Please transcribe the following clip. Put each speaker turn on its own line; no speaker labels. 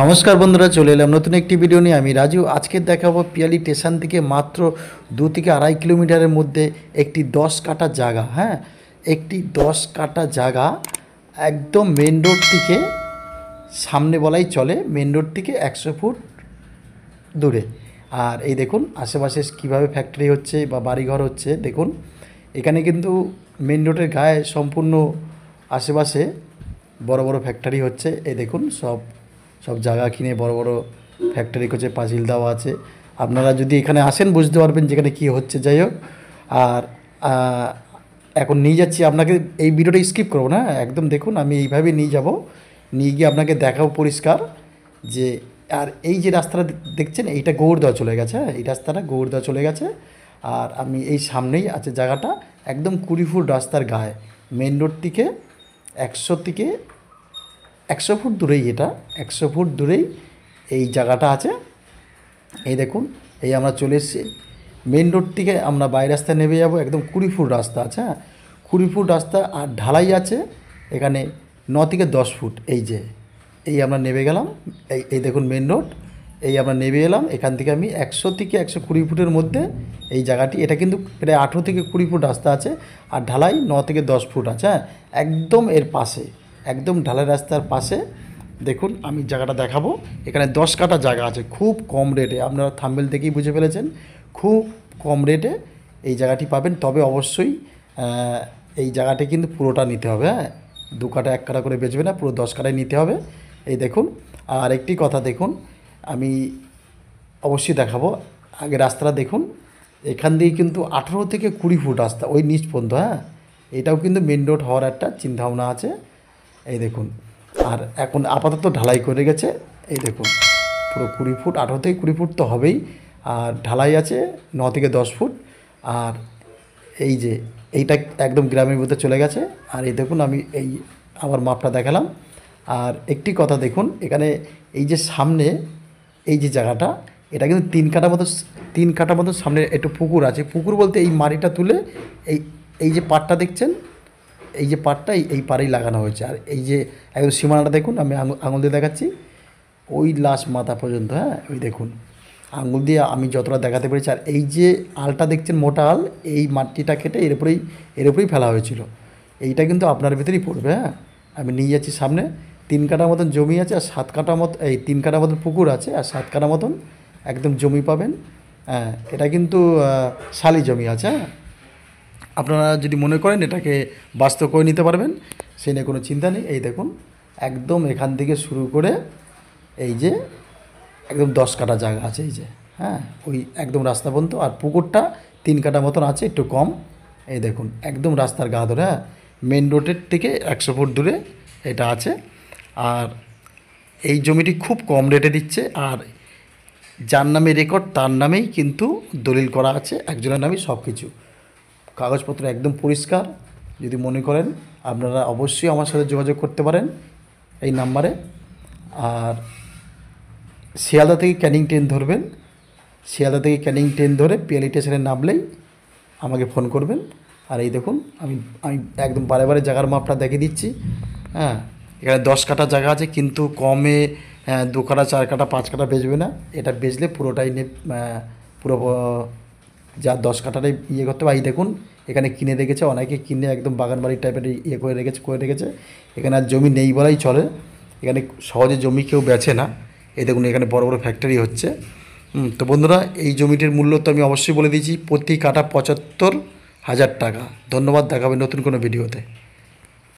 নমস্কার বন্ধুরা, চলে এলাম নতুন একটি ভিডিও নিয়ে। আমি রাজু। আজকে দেখাবো পিয়ালি স্টেশন থেকে মাত্র 2 থেকে আড়াই কিলোমিটারের মধ্যে একটি 10 কাঠা জায়গা। হ্যাঁ, একটি 10 কাঠা জায়গা একদম মেন রোড থেকে সামনে বলাই চলে, মেন রোড থেকে 100 ফুট দূরে। আর এই দেখুন আশেপাশে কীভাবে ফ্যাক্টরি হচ্ছে বা বাড়িঘর হচ্ছে। দেখুন এখানে কিন্তু মেন রোডের গায়ে সম্পূর্ণ আশেপাশে বড় বড় ফ্যাক্টরি হচ্ছে। এই দেখুন সব জায়গা কিনে বড় বড় ফ্যাক্টরি করছে, পাঁচিল দেওয়া আছে। আপনারা যদি এখানে আসেন বুঝতে পারবেন যেখানে কী হচ্ছে। যাই হোক, আর এখন নিয়ে যাচ্ছি আপনাকে। এই ভিডিওটা স্কিপ করবো না, একদম দেখুন। আমি এইভাবে নিয়ে যাব, নিয়ে গিয়ে আপনাকে দেখাবো পরিষ্কার যে। আর এই যে রাস্তাটা দেখছেন, এইটা গৌড়দহ চলে গেছে। হ্যাঁ, এই রাস্তাটা গৌড়দহ চলে গেছে। আর আমি এই সামনেই আছে জায়গাটা, একদম 20 ফুট রাস্তার গায়ে, মেন রোড থেকে 100 ফুট দূরেই। এটা 100 ফুট দূরেই এই জায়গাটা আছে। এই দেখুন, এই আমরা চলে এসেছি মেন রোড থেকে। আমরা বাই রাস্তায় নেমে যাব, একদম 20 ফুট রাস্তা আছে। হ্যাঁ, 20 ফুট রাস্তা আর ঢালাই আছে এখানে 9 থেকে 10 ফুট। এই আমরা নেমে গেলাম। এই দেখুন মেন রোড, এই আমরা নেমে এলাম। এখান থেকে আমি 100 থেকে 120 ফুটের মধ্যে এই জায়গাটি। এটা কিন্তু প্রায় 18 থেকে 20 ফুট রাস্তা আছে, আর ঢালাই 9 থেকে 10 ফুট আছে। হ্যাঁ, একদম এর পাশে, একদম ঢালাই রাস্তার পাশে। দেখুন আমি জায়গাটা দেখাবো। এখানে 10 কাঠা জায়গা আছে, খুব কম রেটে। আপনারা থাম্বনেল থেকেই বুঝে ফেলেছেন, খুব কম রেটে এই জায়গাটি পাবেন। তবে অবশ্যই এই জায়গাটি কিন্তু পুরোটা নিতে হবে। হ্যাঁ, 2 কাঠা 1 কাঠা করে বেচবে না, পুরো 10 কাঠায় নিতে হবে। এই দেখুন, আর একটি কথা দেখুন, আমি অবশ্যই দেখাবো। আগে রাস্তাটা দেখুন, এখান দিয়ে কিন্তু 18 থেকে 20 ফুট রাস্তা ওই নিচ পর্যন্ত। হ্যাঁ, এটাও কিন্তু মেন রোড হওয়ার একটা চিন্তাভাবনা আছে। এই দেখুন, আর এখন আপাতত ঢালাই করে গেছে। এই দেখুন পুরো 20 ফুট, 18 থেকে 20 ফুট তো হবেই। আর ঢালাই আছে 9 থেকে 10 ফুট। আর এই যে এইটা একদম গ্রামের মধ্যে চলে গেছে। আর এই দেখুন আমি এই আমার মাপটা দেখালাম। আর একটি কথা দেখুন, এখানে এই যে সামনে এই যে জায়গাটা, এটা কিন্তু 3 কাঠা মতো সামনে একটু পুকুর আছে। পুকুর বলতে এই মাটিটা তুলে এই যে পাটটা দেখছেন, এই যে পাটটা এই পাড়েই লাগানো হয়েছে। আর এই যে একদম সীমানাটা দেখুন, আমি আঙুল দিয়ে দেখাচ্ছি ওই লাস্ট মাথা পর্যন্ত। হ্যাঁ, ওই দেখুন আঙুল দিয়ে আমি যতটা দেখাতে পেরেছি। আর এই যে আলটা দেখছেন, মোটা আল, এই মাটিটা কেটে এর উপরেই ফেলা হয়েছিল। এইটা কিন্তু আপনার ভিতরেই পড়বে। হ্যাঁ, আমি নিয়ে যাচ্ছি সামনে। 3 কাঠা মতন জমি আছে, আর 7 কাঠা মতো, এই 3 কাঠা মতন পুকুর আছে, আর 7 কাঠা মতন একদম জমি পাবেন। হ্যাঁ, এটা কিন্তু শালি জমি আছে। হ্যাঁ, আপনারা যদি মনে করেন এটাকে বাস্তব করে নিতে পারবেন, সে নিয়ে কোনো চিন্তা নেই। এই দেখুন একদম এখান থেকে শুরু করে এই যে একদম 10 কাঠা জায়গা আছে। এই যে, হ্যাঁ, ওই একদম রাস্তা পর্যন্ত। আর পুকুরটা 3 কাঠা মতন আছে, একটু কম। এই দেখুন একদম রাস্তার গা ধরে। হ্যাঁ, মেন রোডের থেকে 100 ফুট দূরে এটা আছে। আর এই জমিটি খুব কম রেটে দিচ্ছে। আর যার নামে রেকর্ড তার নামেই কিন্তু দলিল করা আছে, একজনের নামেই সব কিছু। কাগজপত্র একদম পরিষ্কার। যদি মনে করেন আপনারা অবশ্যই আমার সাথে যোগাযোগ করতে পারেন এই নাম্বারে। আর শিয়ালদা থেকে ক্যানিং ট্রেন ধরবেন, শিয়ালদা থেকে ক্যানিং ট্রেন ধরে পিয়ালি স্টেশনে নামলেই আমাকে ফোন করবেন। আর এই দেখুন আমি একদম বারে বারে জায়গার মাপটা দেখিয়ে দিচ্ছি। হ্যাঁ, এখানে 10 কাঠা জায়গা আছে, কিন্তু কমে 2 কাঠা 4 কাঠা 5 কাঠা বেচবে না। এটা বেচলে পুরোটাই পুরো যা 10 কাঠাটাই করতে হবে। এই দেখুন এখানে কিনে রেখেছে, অনেকে কিনে একদম বাগান বাড়ি টাইপের করে রেখেছে। এখানে আর জমি নেই বলাই চলে, এখানে সহজে জমি কেউ বেচে না। এই দেখুন এখানে বড় বড় ফ্যাক্টরি হচ্ছে। তো বন্ধুরা, এই জমিটির মূল্য তো আমি অবশ্যই বলে দিয়েছি, প্রতি কাঠা 75,000 টাকা। ধন্যবাদ, দেখাবে নতুন কোনো ভিডিওতে।